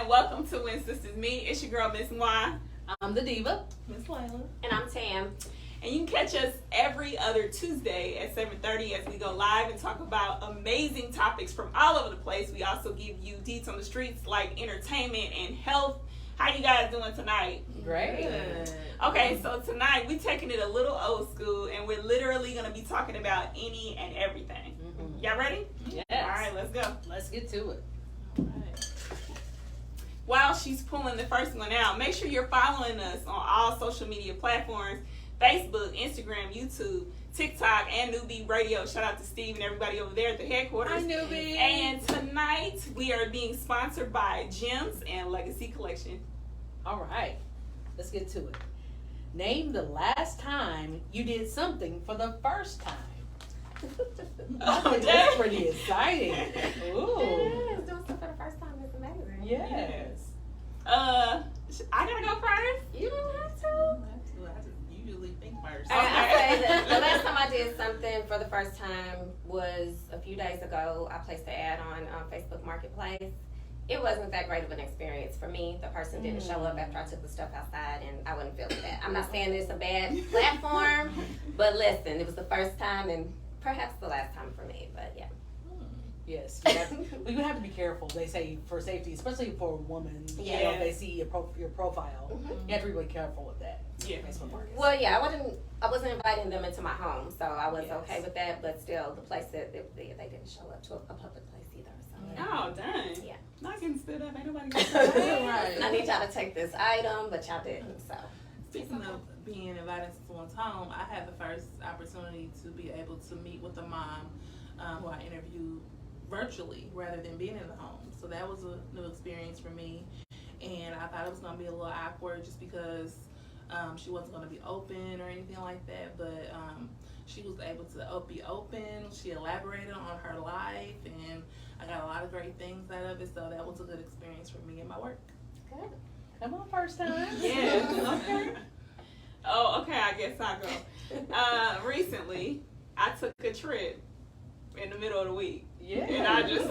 and welcome to When Sistas Meet. It's your girl, Miss Moi. I'm the diva, Miss Layla. And I'm Tam. And you can catch us every other Tuesday at 7:30 as we go live and talk about amazing topics from all over the place. We also give you deets on the streets like entertainment and health. How you guys doing tonight? Great. Good. Okay, so tonight we're taking it a little old school and we're literally going to be talking about any and everything. Mm-hmm. Y'all ready? Yes. All right, let's go. Let's get to it. While she's pulling the first one out, make sure you're following us on all social media platforms: Facebook, Instagram, YouTube, TikTok, and Newbie Radio. Shout out to Steve and everybody over there at the headquarters. Hi, Newbie. And tonight we are being sponsored by Gems and Legacy Collection. All right. Let's get to it. Name the last time you did something for the first time. That's pretty exciting. Ooh. Yes, doing something for the first time is amazing. Yes. I gotta go first. You don't have to. I just usually think first. I say that the last time I did something for the first time was a few days ago. I placed an ad on Facebook Marketplace. It wasn't that great of an experience for me. The person didn't show up after I took the stuff outside, and I wasn't feeling that. I'm not saying it's a bad platform, but listen, it was the first time and perhaps the last time for me. But yeah. Yes. We have to be careful. They say for safety, especially for a woman. Yeah. You know, if they see your profile. Mm-hmm. You have to be really careful with that. Yeah. Facebook Market. Well, yeah, I wasn't inviting them into my home, so I was Yes. okay with that. But still, the place that they didn't show up to a public place either. So Oh, dang. yeah. Not getting stood up. Ain't nobody getting Right. I need y'all to take this item, but y'all didn't. So Speaking of being invited to someone's home, I had the first opportunity to be able to meet with a mom who I interviewed virtually rather than being in the home. So that was a new experience for me. And I thought it was going to be a little awkward just because she wasn't going to be open or anything like that. But she was able to be open. She elaborated on her life, and I got a lot of great things out of it. So that was a good experience for me and my work. good. Come on, first time. Yeah. Okay. Oh, okay. I guess I'll go. Recently, I took a trip in the middle of the week. Yeah. And I just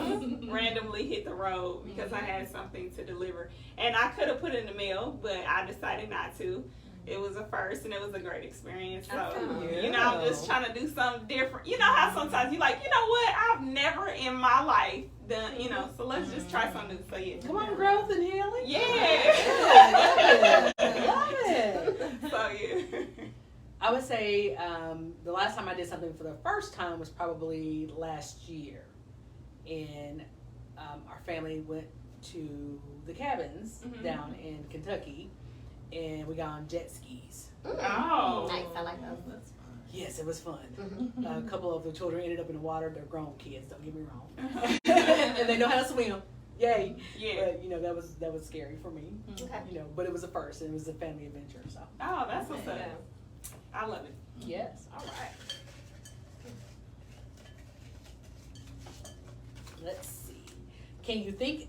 randomly hit the road because I had something to deliver. And I could have put it in the mail, but I decided not to. It was a first, and it was a great experience. So, you know, I'm just trying to do something different. You know how sometimes you're like, you know what? I've never in my life done, you know, so let's just try something new. So, yeah. Come on, growth and healing. Yeah. Love it. So, yeah. I would say the last time I did something for the first time was probably last year. And our family went to the cabins down in Kentucky, and we got on jet skis. Oh. Nice. I like those. That's fun. Yes, it was fun. A couple of the children ended up in the water. They're grown kids, don't get me wrong. And they know how to swim. Yay. Yeah. But, you know, that was scary for me. Okay. You know, but it was a first, and it was a family adventure, so. Oh, that's what's up. Yeah. I love it. Yes, all right. Let's see. Can you think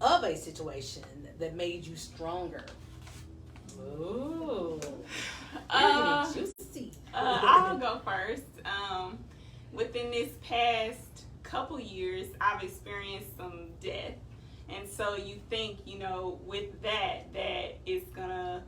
of a situation that made you stronger? Ooh. Juicy. I'll go first. Within this past couple years, I've experienced some death. And so you think, you know, with that it's gonna,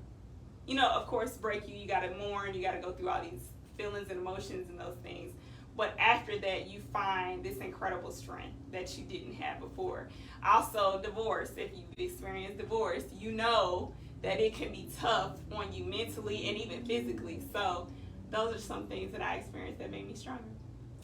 you know, of course, break you. You gotta mourn. You gotta go through all these feelings and emotions and those things. But after that, you find this incredible strength that you didn't have before. Also, divorce. If you've experienced divorce, you know that it can be tough on you mentally and even physically. So those are some things that I experienced that made me stronger.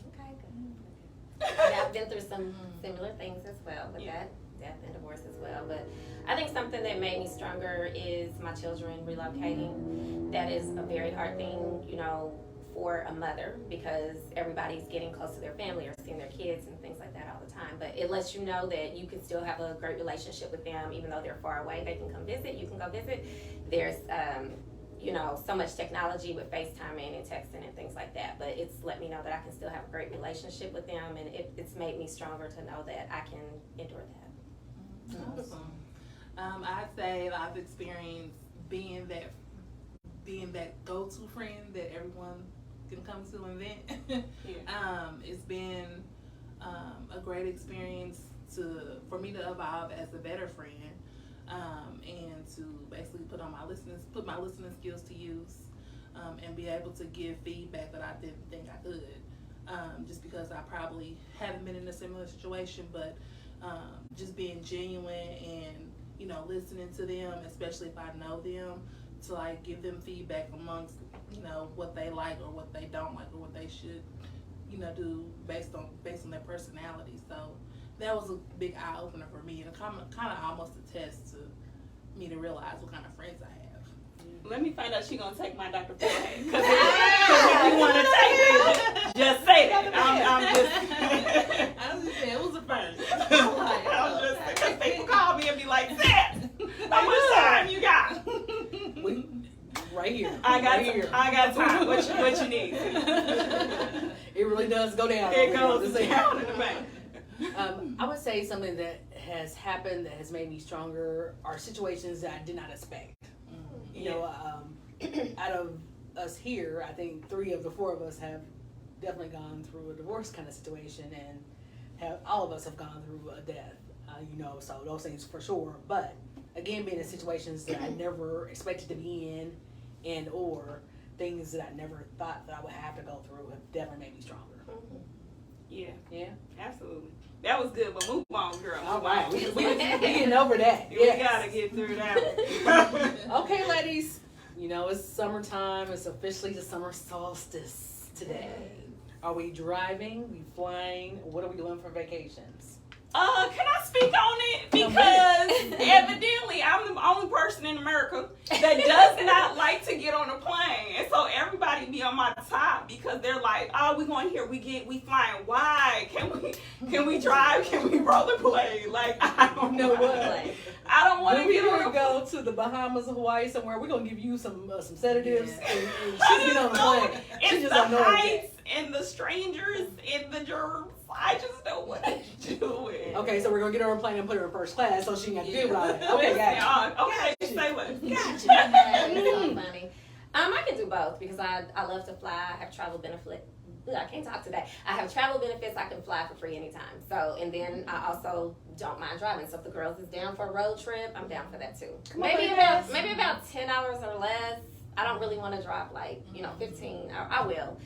Okay, good. Yeah, I've been through some similar things as well with that, death and divorce as well. But I think something that made me stronger is my children relocating. That is a very hard thing, you know, for a mother, because everybody's getting close to their family or seeing their kids and things like that all the time. But it lets you know that you can still have a great relationship with them, even though they're far away. They can come visit. You can go visit. There's, you know, so much technology with FaceTiming and texting and things like that. But it's let me know that I can still have a great relationship with them, and it's made me stronger to know that I can endure that. Awesome. I'd say I've experienced being that go-to friend that everyone can come to and vent. It's been a great experience for me to evolve as a better friend, and to basically put my listening skills to use, and be able to give feedback that I didn't think I could, just because I probably haven't been in a similar situation, but just being genuine and, you know, listening to them, especially if I know them, to like give them feedback amongst, you know, what they like or what they don't like or what they should, you know, do based on their personality. So that was a big eye opener for me, and kind of almost a test to me to realize what kind of friends I have. Let me find out she gonna take my Dr. Forehead. Because if you want to take it, just say that. I'm just saying, it was a first. I'm just because people call me and be like, "Seth, how much time you got?" Right here. I got right here. I got time. What you need? It really does go down. It goes down in the bank. I would say something that has happened that has made me stronger are situations that I did not expect. You know, out of us here, I think 3 of the 4 of us have definitely gone through a divorce kind of situation, and all of us have gone through a death. You know, so those things for sure. But again, being in situations that I never expected to be in, and or things that I never thought that I would have to go through, have definitely made me stronger. Yeah, absolutely. That was good, but move on, girl. All right, we getting over that. We gotta get through that one. Okay, ladies. You know, it's summertime. It's officially the summer solstice today. Are we driving? We flying? What are we doing for vacations? Can I speak on it? Because evidently I'm the only person in America that does not like to get on a plane. And so everybody be on my top because they're like, oh, we going here, we flying. Why? Can we drive? Can we rollerblade? Like, I don't know what. I don't want to get on a plane. Go to the Bahamas or Hawaii somewhere. We're gonna give you some sedatives and I get on the plane. It's the heights and the strangers and the germs. I just don't want to do it. Okay, so we're gonna get her on a plane and put her in first class so she can have to deal with all that. Okay, gotcha. Okay, say what? That's so funny. I can do both because I love to fly. I have travel benefits. I can't talk today. I have travel benefits. I can fly for free anytime. So, and then I also don't mind driving. So if the girls is down for a road trip, I'm down for that too. Maybe about 10 hours or less. I don't really want to drive 15. I will,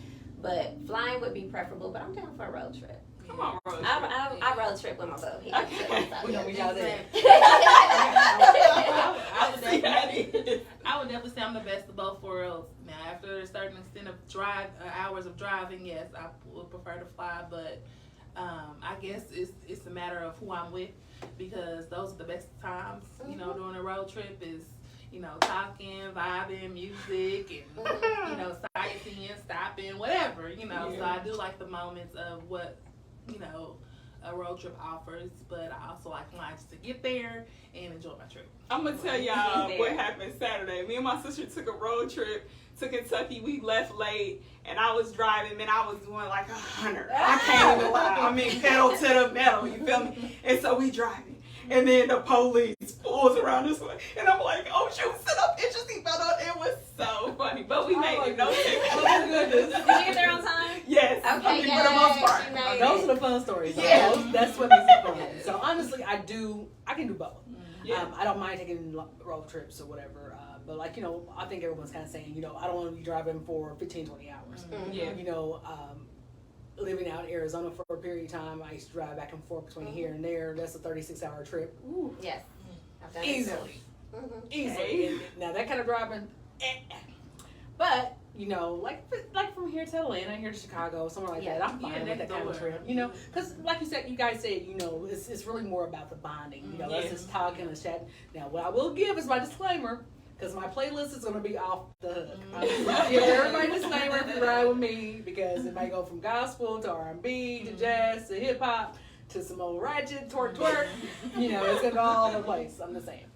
but flying would be preferable. But I'm down for a road trip. Come on, road trip. I road trip with my bub. Okay. We gonna be out there. I would definitely say I'm the best of both worlds. Now, after a certain extent of hours of driving, yes, I would prefer to fly. But I guess it's a matter of who I'm with, because those are the best times. You know, during a road trip is, you know, talking, vibing, music, and you know, sightseeing, stopping, whatever. You know, so I do like the moments of what, you know, a road trip offers, but I also like flying just to get there and enjoy my trip. I'm gonna tell y'all what happened Saturday. Me and my sister took a road trip to Kentucky. We left late, and I was driving, and I was doing like 100. I can't even lie. I mean, pedal to the metal. You feel me? And so we driving, and then the police pulls around this way, and I'm like, "Oh shoot, sit up, get your seatbelt on." It was so funny, but we made it. No ticket. Oh goodness. Did you get there on time? Yes. Okay, I mean, for the most part. Those are the fun stories. Yeah. That's what makes it fun. So honestly, I can do both. Yeah. I don't mind taking road trips or whatever. But like, you know, I think everyone's kind of saying, you know, I don't want to be driving for 15, 20 hours. Yeah. You know, living out in Arizona for a period of time, I used to drive back and forth between here and there. That's a 36-hour trip. Ooh. Yes. I've done Easily. Easily. Hey. And now that kind of driving, but you know, like from here to Atlanta, here to Chicago, somewhere like that, I'm fine with that kind of trip. You know, because like you guys said, you know, it's really more about the bonding. You know, let's just talk and chat. Now, what I will give is my disclaimer, because my playlist is going to be off the hook. I'm give everybody a disclaimer if you ride with me, because it might go from gospel to R&B to jazz to hip hop to some old ratchet twerk. You know, it's going to go all over the place. I'm just saying.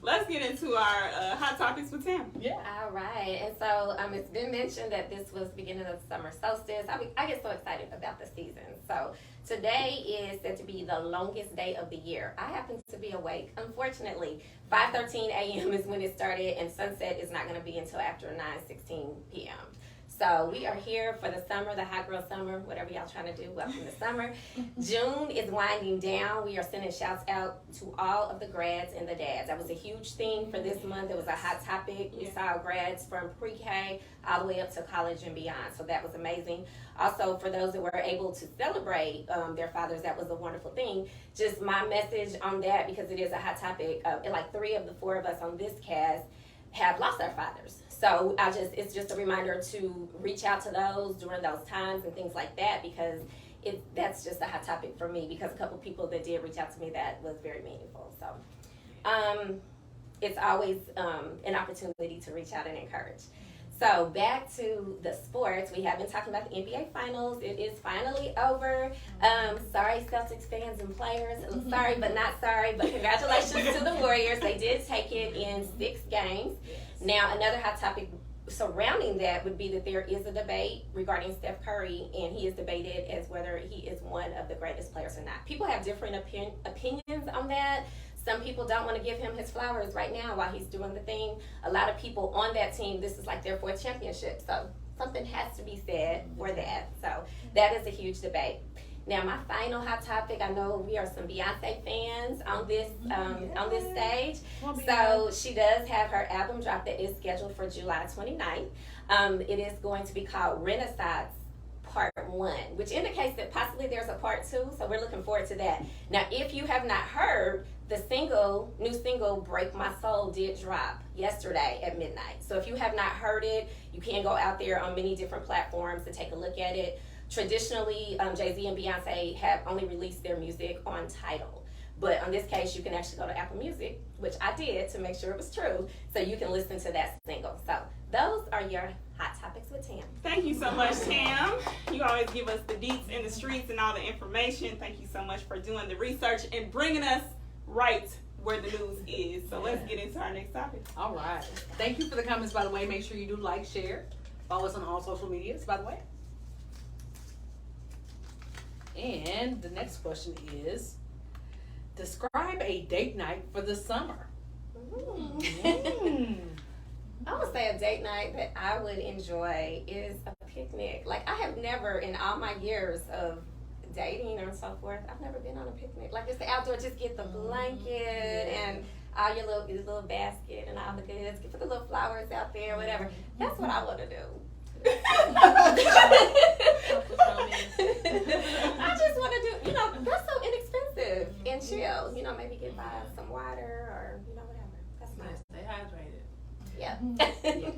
Let's get into our hot topics with Tam. Yeah. All right, and so it's been mentioned that this was the beginning of the summer solstice. I get so excited about the season. So today is said to be the longest day of the year. I happen to be awake. Unfortunately, 5:13 a.m. is when it started, and sunset is not going to be until after 9:16 p.m. So we are here for the summer, the hot girl summer, whatever y'all trying to do. Welcome to summer. June is winding down. We are sending shouts out to all of the grads and the dads. That was a huge theme for this month. It was a hot topic. We saw grads from pre-K all the way up to college and beyond. So that was amazing. Also, for those that were able to celebrate their fathers, that was a wonderful thing. Just my message on that, because it is a hot topic, like 3 of the 4 of us on this cast have lost our fathers. So it's just a reminder to reach out to those during those times and things like that, because that's just a hot topic for me, because a couple people that did reach out to me, that was very meaningful. So it's always an opportunity to reach out and encourage. So back to the sports. We have been talking about the NBA Finals. It is finally over. Sorry, Celtics fans and players. Sorry, but not sorry. But congratulations to the Warriors. They did take it in 6 games. Now, another hot topic surrounding that would be that there is a debate regarding Steph Curry, and he is debated as whether he is one of the greatest players or not. People have different opinions on that. Some people don't want to give him his flowers right now while he's doing the thing. A lot of people on that team, this is like their 4th championship. So something has to be said for that. So that is a huge debate. Now, my final hot topic, I know we are some Beyonce fans on this stage. So she does have her album drop that is scheduled for July 29th. It is going to be called Renaissance Part 1, which indicates that possibly there's a part 2, so we're looking forward to that. Now, if you have not heard, the new single Break My Soul did drop yesterday at midnight. So if you have not heard it, you can go out there on many different platforms to take a look at it. Traditionally, Jay-Z and Beyonce have only released their music on Tidal. But on this case, you can actually go to Apple Music, which I did to make sure it was true, so you can listen to that single. So those are your hot topics with Tam. Thank you so much, Tam. You always give us the deets in the streets and all the information. Thank you so much for doing the research and bringing us right where the news is. So let's get into our next topic. All right. Thank you for the comments, by the way. Make sure you do like, share, follow us on all social medias, by the way. And the next question is, describe a date night for the summer. I would say a date night that I would enjoy is a picnic. Like, I have never, in all my years of dating and so forth, I've never been on a picnic. Like, just the outdoor, just get the blanket and all your little basket and all the goods. Put the little flowers out there, whatever. That's what I want to do. I just want to do, that's so inexpensive and chill. Maybe get by some water or, whatever. That's nice. Stay hydrated. Yeah.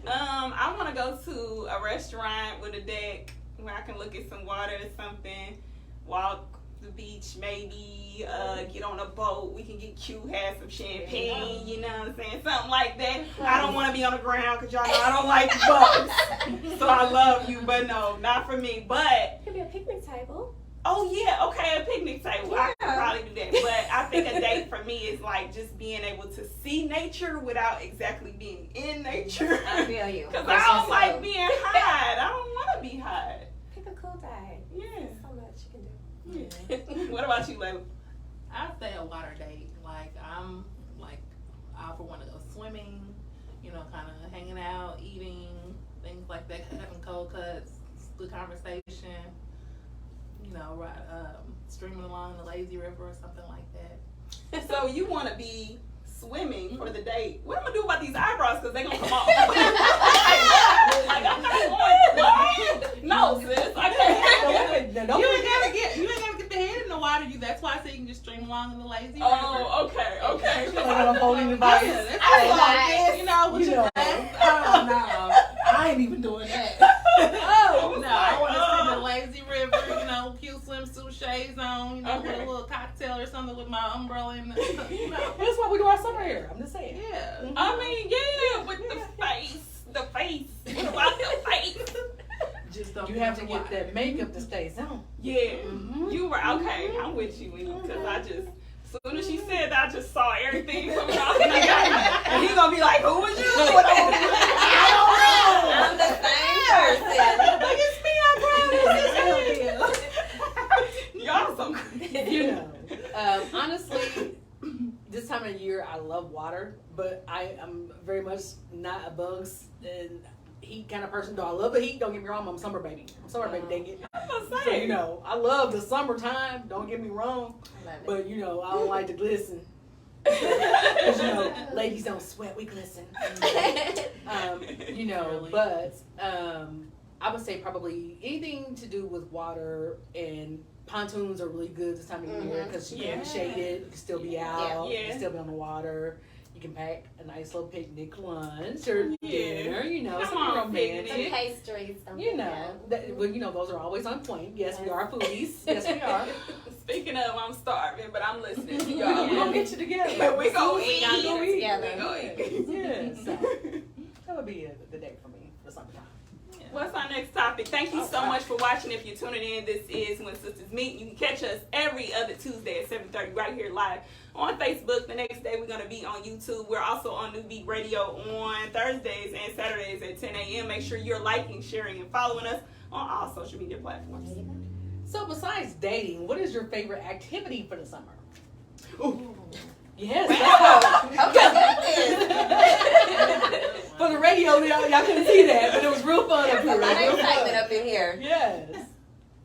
I want to go to a restaurant with a deck where I can look at some water or something, walk the beach, maybe get on a boat. We can get cute, have some champagne, you know what I'm saying? Something like that. I don't want to be on the ground because y'all know I don't like bugs. So I love you, but no, not for me. But it could be a picnic table. Oh yeah, okay, a picnic table. I could probably do that. But I think a date for me is like just being able to see nature without exactly being in nature. I feel you. Because I don't like being hot. I don't want to be hot. Pick a cool day. Yeah. There's so much you can do. Yeah. What about you, Layla? I'd say a water date. I for want to go swimming, kind of hanging out, eating, things like that, having cold cuts, good conversation, streaming along the lazy river or something like that. So you want to be swimming for the date? What am I gonna do about these eyebrows? Because they're gonna come off. I'm not going. No, sis, I can't. You ain't gotta get the head in the water. That's why I say you can just stream along in the lazy river. Oh, okay. I'm holding the body. I ain't even doing that. I want to sit in the lazy river, cute swimsuit, shades on, with a little cocktail or something with my umbrella in That's why we do our summer here. I'm just saying. Yeah. I mean, yeah, with the face. What about the face? Just don't. You have to get that makeup to stay on. Yeah. You were okay. I'm with you, because as soon as she said that, I just saw everything coming off the guy. And he's gonna be like, "Who was you?" I don't know. I'm the same person. Look, it's me, I promise. Y'all so crazy. Honestly, this time of year I love water, but I am very much not a bugs and heat kind of person. Though I love the heat. Don't get me wrong. I'm a summer baby. Dang it. I'm gonna So, say. you know, I love the summertime. Don't get me wrong. I love it. But you know, I don't like to glisten. Because you know, ladies don't sweat. We glisten. You know, Really? but I would say probably anything to do with water, and pontoons are really good this time of year because you can be shaded, you can still be out, you can still be on the water. You can pack a nice little picnic lunch or dinner, you know, Come something on, romantic. Some pastries, something. You know, well, you know, those are always on point. Yes, we are foodies. Yes, we are. Speaking of, I'm starving, but I'm listening to We're y'all. gonna get you together. We gonna We eat. gotta get it together. We gonna eat. Yeah, so that would be the day for me for summertime. What's our next topic? Thank you so much for watching. If you're tuning in, this is When Sistas Meet. You can catch us every other Tuesday at 7:30 right here live on Facebook. The next day we're going to be on YouTube. We're also on New Beat Radio on Thursdays and Saturdays at 10 a.m. Make sure you're liking, sharing, and following us on all social media platforms. So besides dating, what is your favorite activity for the summer? Ooh. Yes. For the radio, y'all couldn't see that, but it was real fun up There's here. a lot Real of excitement fun. up in here. Yes.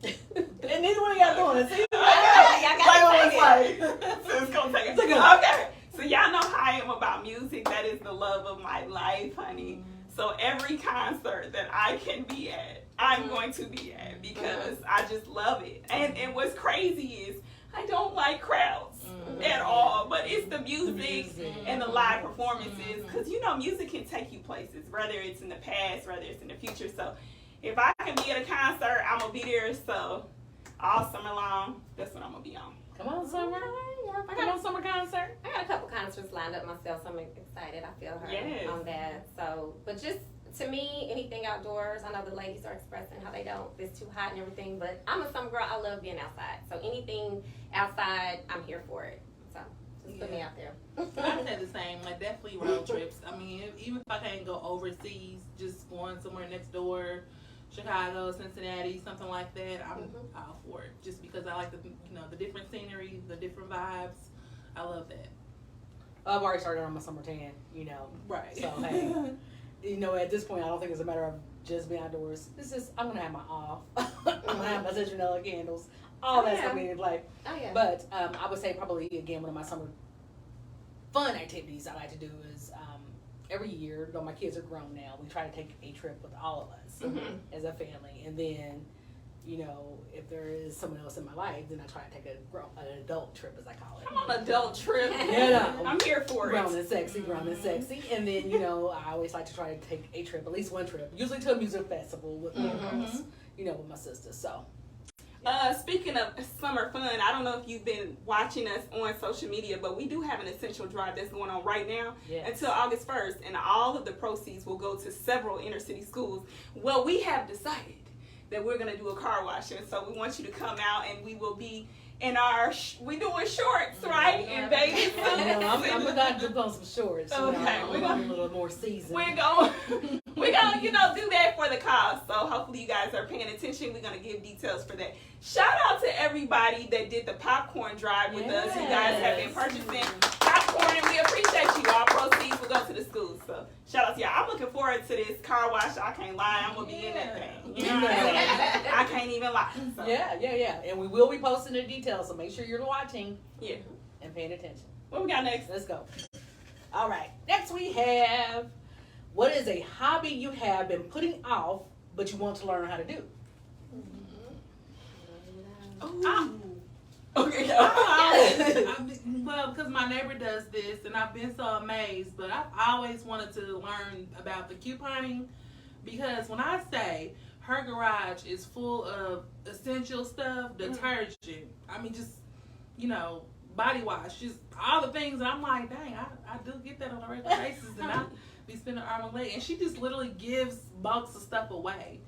And neither one of y'all doing it. See? Y'all gotta Like, so it's gonna take It's okay. Okay. So y'all know how I am about music. That is the love of my life, honey. So every concert that I can be at, I'm going to be at because I just love it. And what's crazy is I don't like crowds at all, but it's the music and the live performances, because you know music can take you places, whether it's in the past, whether it's in the future. So if I can be at a concert, I'm gonna be there. So all summer long, that's what I'm gonna be on. Come on, summer. Come on, summer concert. I got a couple concerts lined up myself, so I'm excited. I feel her Yes. on that. So, but just to me, anything outdoors. I know the ladies are expressing how they don't. It's too hot and everything. But I'm a summer girl. I love being outside. So anything outside, I'm here for it. So just put me out there. I say the same, like definitely road trips. I mean, even if I can't go overseas, just going somewhere next door, Chicago, Cincinnati, something like that, I'm all for it. Just because I like the different scenery, the different vibes. I love that. I've already started on my summer tan, you know. Right. So, hey, you know, at this point, I don't think it's a matter of just being outdoors. This is, I'm going to have my off. I'm going to have my citronella candles. All that's going to be in play. Oh yeah. But I would say probably, again, one of my summer fun activities I like to do is every year, though my kids are grown now, we try to take a trip with all of us as a family. And then, you know, if there is someone else in my life, then I try to take an adult trip, as I call it. I'm on an adult trip. Yeah, no. I'm here for it. Grown and sexy. And then, you know, I always like to try to take a trip, at least one trip, usually to a music festival with my girls, you know, with my sisters. So, Speaking of summer fun, I don't know if you've been watching us on social media, but we do have an essential drive that's going on right now until August 1st, and all of the proceeds will go to several inner city schools. Well, we have decided that we're going to do a car wash, and so we want you to come out, and we will be in our, we doing shorts, right? In bathing suits. you know, I'm going to put on some shorts. Okay, you know, we're I'm gonna- a little more seasoned. We're going, you know, do that for the cause. So hopefully you guys are paying attention. We're going to give details for that. Shout out to everybody that did the popcorn drive with us. You guys have been purchasing popcorn, and we appreciate you. All proceeds will go to the schools. So shout out to y'all. I'm looking forward to this car wash. I can't lie. I'm going to be in that thing. You know what I'm saying? I can't even lie. So. Yeah. And we will be posting the details, so make sure you're watching Yeah. and paying attention. What we got next? Let's go. All right. Next we have, what is a hobby you have been putting off, but you want to learn how to do? Okay. Well, because my neighbor does this, and I've been so amazed, but I've always wanted to learn about the couponing, because when I say her garage is full of essential stuff, detergent, I mean, just, you know, body wash, just all the things, and I'm like, dang, I do get that on a regular basis, and I be spending arm and leg, and she just literally gives bulks of stuff away.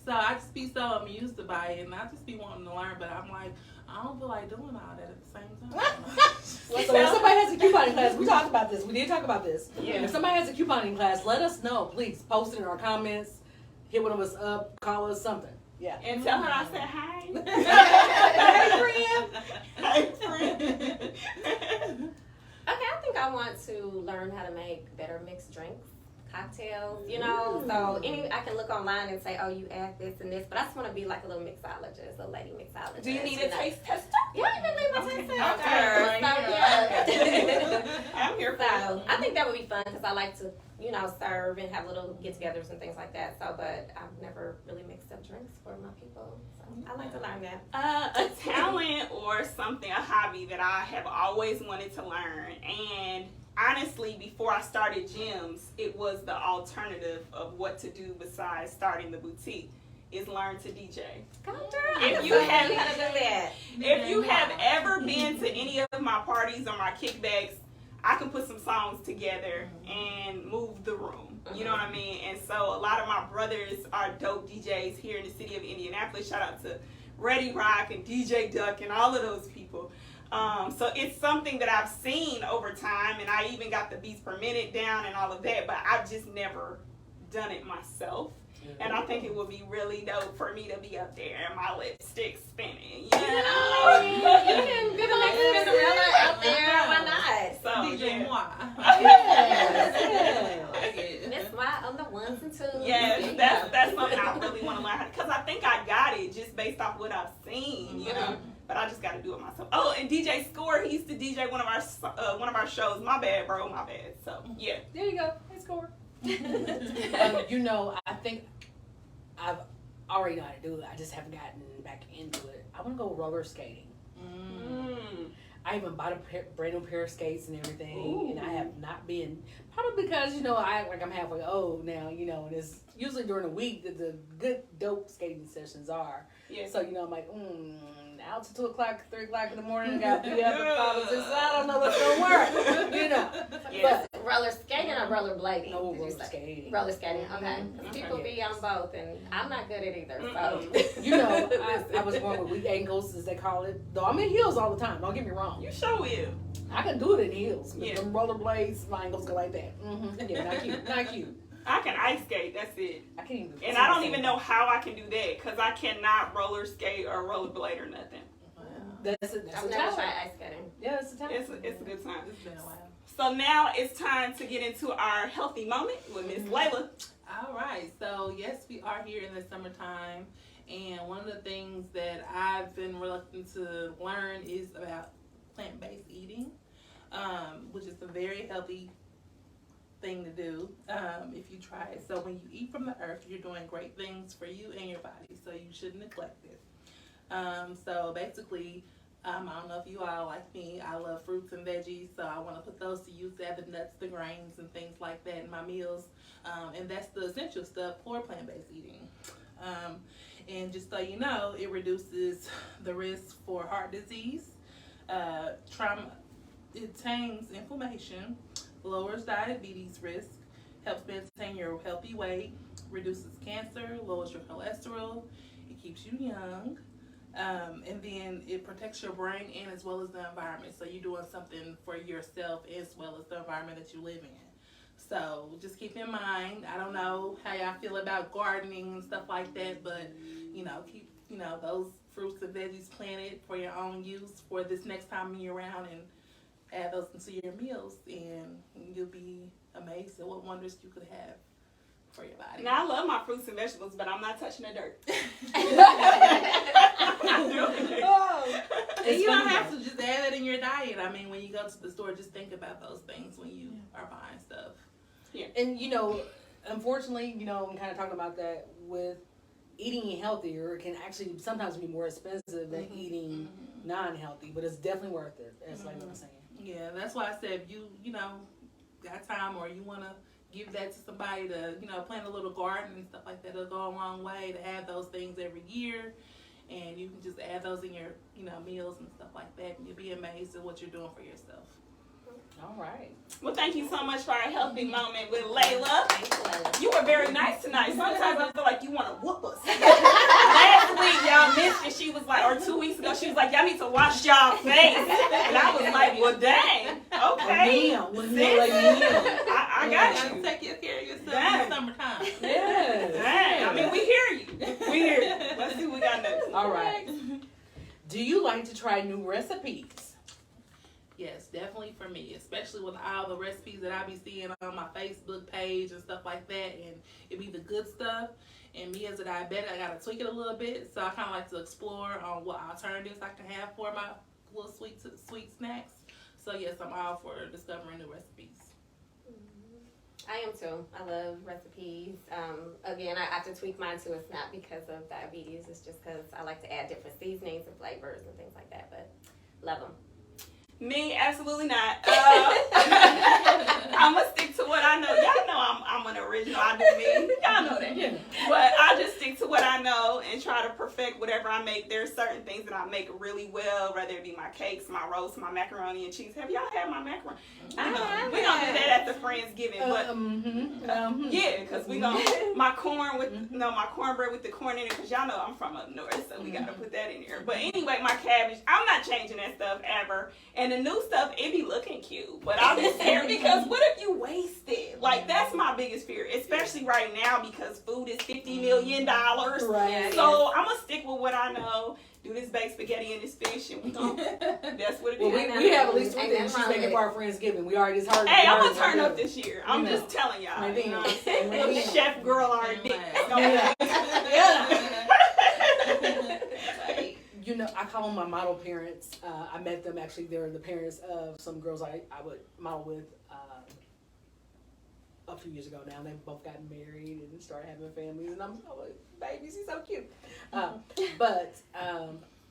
So I just be so amused by it, and I just be wanting to learn, but I'm like, I don't feel like doing all that at the same time. So if somebody has a couponing class, we talked about this. We did talk about this. Yeah. If somebody has a couponing class, let us know. Please post it in our comments. Hit one of us up. Call us something. Yeah. And tell her I said hi. Hey, friend. Hey, friend. Okay, I think I want to learn how to make better mixed drinks. cocktails, you know. So I can look online and say, oh, you add this and this, but I just want to be like a little mixologist, a lady mixologist. Do you need a taste tester? Yeah, I even need my taste tester. Okay. So, yeah. I'm here for So I think that would be fun because I like to, serve and have little get-togethers and things like that. So, but I've never really mixed up drinks for my people. So I like to learn that. a talent or something, a hobby that I have always wanted to learn. And honestly, before I started gyms, it was the alternative of what to do besides starting the boutique. Is learn to DJ. If you have ever been to any of my parties or my kickbacks, I can put some songs together and move the room. You know what I mean? And so a lot of my brothers are dope DJs here in the city of Indianapolis. Shout out to Ready Rock and DJ Duck and all of those people. So it's something that I've seen over time, and I even got the beats per minute down and all of that, but I've just never done it myself. And I think it would be really dope for me to be up there and my lipstick spinning. You know? You can be like Cinderella out there. Why not? So, DJ Moi. Miss Moi on the ones and twos. Yes, that's something I really want to learn. Because I think I got it just based off what I've seen, you know. But I just got to do it myself. Oh, and DJ Score, he used to DJ one of our shows. My bad, bro. My bad. So, yeah. There you go. Hey, Score. I think I've already know how to do it. I just haven't gotten back into it. I want to go roller skating. I even bought a brand new pair of skates and everything, and I have not been. Probably because I act like I'm halfway old now, and it's usually during the week that the good dope skating sessions are. Yeah. So I'm like, out to 2 o'clock, 3 o'clock in the morning. I gotta be up at 5 or 6. I don't know what's gonna work. Yes. But roller skating or roller blading? No, roller skating. Roller skating, okay. People be on both, and I'm not good at either. So I was born with weak ankles, as they call it. Though I'm in heels all the time. Don't get me wrong. You sure will. I can do it in heels. With Yeah. them rollerblades, my ankles go like that. Yeah, not cute. Not cute. I can ice skate. That's it. I can't even. And I don't even know how I can do that because I cannot roller skate or rollerblade or nothing. That's a I've never talent. tried ice skating. Yeah, it's a talent. It's a good time. It's been a while. So now it's time to get into our healthy moment with Miss Layla. All right, so yes, we are here in the summertime, and one of the things that I've been reluctant to learn is about plant-based eating, which is a very healthy thing to do if you try it. So when you eat from the earth, you're doing great things for you and your body, so you shouldn't neglect it. So basically, I don't know if you all like me, I love fruits and veggies, so I want to put those to use, add the nuts, the grains, and things like that in my meals. And that's the essential stuff for plant-based eating. And just so you know, it reduces the risk for heart disease, trauma, it tames inflammation, lowers diabetes risk, helps maintain your healthy weight, reduces cancer, lowers your cholesterol, it keeps you young. And then it protects your brain and as well as the environment. So you're doing something for yourself as well as the environment that you live in. So just keep in mind, I don't know how y'all feel about gardening and stuff like that, but keep those fruits and veggies planted for your own use for this next time you're around, and add those into your meals, and you'll be amazed at what wonders you could have for your body. Now I love my fruits and vegetables, but I'm not touching the dirt. And you don't have to just add that in your diet. I mean, when you go to the store, just think about those things when you are buying stuff. Yeah. And unfortunately, I'm kind of talking about that with eating healthier. It can actually sometimes be more expensive than eating non-healthy, but it's definitely worth it, as like I was saying. Yeah, that's why I said if you got time or you want to give that to somebody to plant a little garden and stuff like that, it'll go a long way to have those things every year. And you can just add those in your meals and stuff like that, and you'll be amazed at what you're doing for yourself. All right. Well, thank you so much for our healthy moment with Layla. Thank you, Layla. You were very nice tonight. Sometimes I feel like you want to whoop us. Last week, y'all missed it. She was like, or 2 weeks ago, she was like, y'all need to wash y'all face. And I was like, well, dang. Okay. I got you. Take care of yourself Dang. in the summertime. Yes. Dang. I mean, we hear you. We hear you. Let's see what we got next. All right. Do you like to try new recipes? Yes, definitely for me, especially with all the recipes that I be seeing on my Facebook page and stuff like that, and it be the good stuff. And me as a diabetic, I gotta tweak it a little bit, so I kind of like to explore on what alternatives I can have for my little sweet snacks. So yes, I'm all for discovering new recipes. I am too. I love recipes. Again, I have to tweak mine too. It's not because of diabetes. It's just because I like to add different seasonings and flavors and things like that. But love them. Me, absolutely not. I'm gonna stick to what I know. Y'all know I'm an original. I do me. Y'all know that. Yeah. But I just stick to what I know and try to perfect whatever I make. There's certain things that I make really well, whether it be my cakes, my roast, my macaroni and cheese. Have y'all had my macaroni? We gonna do that at the Friendsgiving, but yeah, because we gonna my corn with my cornbread with the corn in it. Because y'all know I'm from up north, so we gotta put that in there. But anyway, my cabbage. I'm not changing that stuff ever. And the new stuff, it be looking cute, but I'm just scared because what if you waste it? Like, that's my biggest fear, especially right now because food is $50 million. Right. So I'm gonna stick with what I know. Do this baked spaghetti and this fish, and we gonna. That's what it is. Well, we have at least 2 things she's making for our Friendsgiving. We already just heard. Hey, I'm gonna turn up this year. I'm just telling y'all. Maybe. You know what I'm saying? Little chef girl already. You know, I call them my model parents. I met them actually. They're the parents of some girls I would model with a few years ago now. They both got married and started having families, and I'm like, babies, he's so cute. But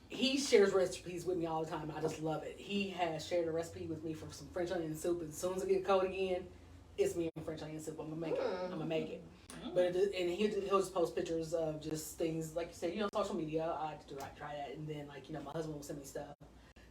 he shares recipes with me all the time. I just love it. He has shared a recipe with me for some French onion soup. And as soon as I get cold again, it's me and French onion soup. I'm gonna make it. But he'll just post pictures of just things like you said, social media. I like to try that, and then my husband will send me stuff.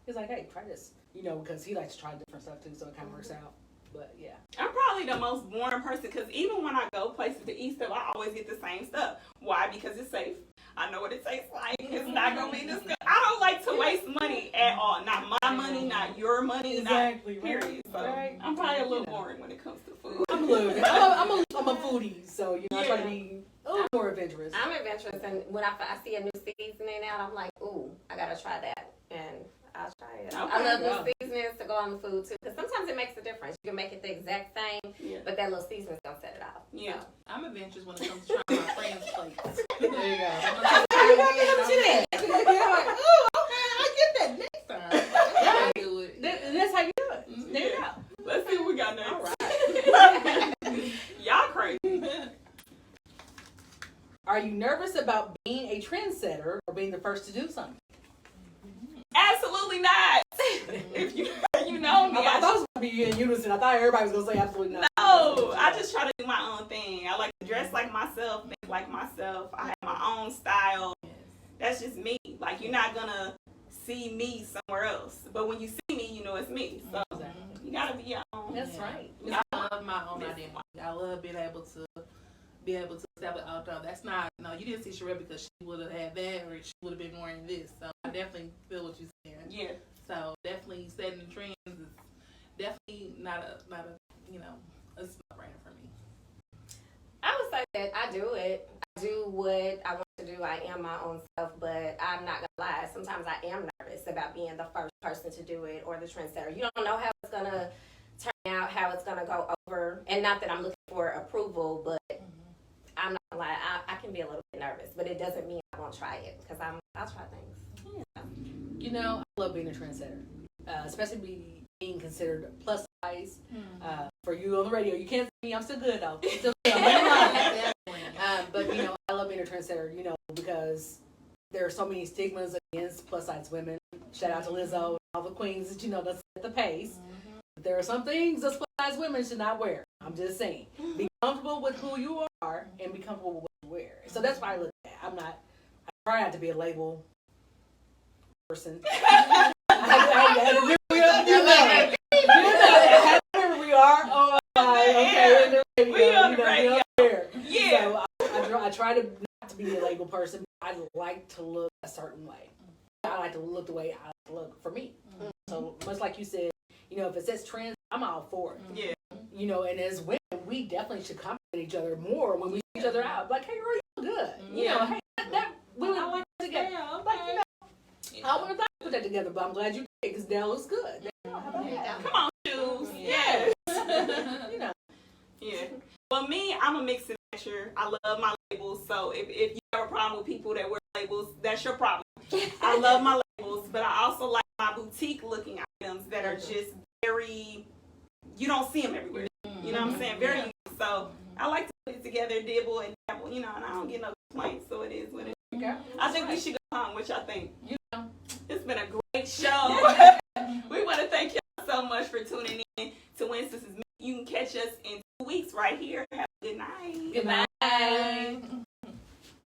He's like, hey, try this, because he likes to try different stuff too, so it kind of works out. But yeah, I'm probably the most boring person because even when I go places to eat stuff, I always get the same stuff. Why? Because it's safe. I know what it tastes like. It's not gonna be disgusting. I don't like to waste money at all. Not my money, not your money, exactly. Period. So I'm probably a little boring when it comes to food. I'm a foodie, so I try to be a little more adventurous. I'm adventurous, and when I see a new seasoning out, I'm like, ooh, I gotta try that, and I'll try it. Okay. I love new seasonings to go on the food too, because sometimes it makes a difference. You can make it the exact same, but that little seasoning's gonna set it off. Yeah, so. I'm adventurous when it comes to trying my friends' plates. There you go. You gonna get them to that? I'm like, oh, okay, I'll get that next time. I'll do it. That's how you do it. There you go. Let's see what we got next. All right. Y'all crazy. Are you nervous about being a trendsetter or being the first to do something? Absolutely not. If you know me, I thought it was going to be in unison. I thought everybody was going to say absolutely not. No, I just try to do my own thing. I like to dress like myself, think like myself. I have my own style. That's just me. Like, you're not going to see me somewhere else. But when you see me, you know it's me. So you got to be your own. That's right. I love my own identity. I love being able to establish, oh, no, that's not, no, you didn't see Sherelle because she would have had that or she would have been wearing this. So I definitely feel what you're saying. Yeah. So definitely setting the trends is definitely not a a no-brainer for me. I would say that I do it. I do what I want to do. I am my own self, but I'm not gonna lie. Sometimes I am nervous about being the first person to do it or the trendsetter. You don't know how it's gonna turn out, how it's gonna go over, and not that I'm looking for approval, but I'm not gonna lie. I can be a little bit nervous, but it doesn't mean I won't try it because I'll try things. I love being a trendsetter, especially being considered plus size. For you on the radio, you can't see me. I'm still good though. Still good. But I love being a trendsetter. Because there are so many stigmas against plus size women. Shout out to Lizzo and all the queens that that set the pace. There are some things us plus size women should not wear. I'm just saying. Be comfortable with who you are and be comfortable with what you wear. So that's what I look at. I try not to be a label person. We are. Oh, okay. We on the radio. Yeah. So I try to not to be a label person. I like to look a certain way. I like to look the way I like to look for me. So much like you said, if it says trends, I'm all for it. Yeah. And as women, we definitely should compliment each other more when we see each other out. Like, hey, girl, you look good. Hey, that we would like together. Okay. I would have thought to put that together, but I'm glad you did because that looks good. how about that? Come on, shoes. Yeah. Yes. You know. Yeah. Well, me, I'm a mix and matcher. I love my labels. So if you have a problem with people that wear labels, that's your problem. I love my labels, but I also like my boutique looking items that are just very, you don't see them everywhere. You know what I'm saying? Very unique. So I like to put it together, dibble and dabble, and I don't get no complaints, so it is what it is. Okay. I think we should go home, which I think. know. It's been a great show. We want to thank y'all so much for tuning in to When Sistas Meet. You can catch us in 2 weeks right here. Have a good night. Good night.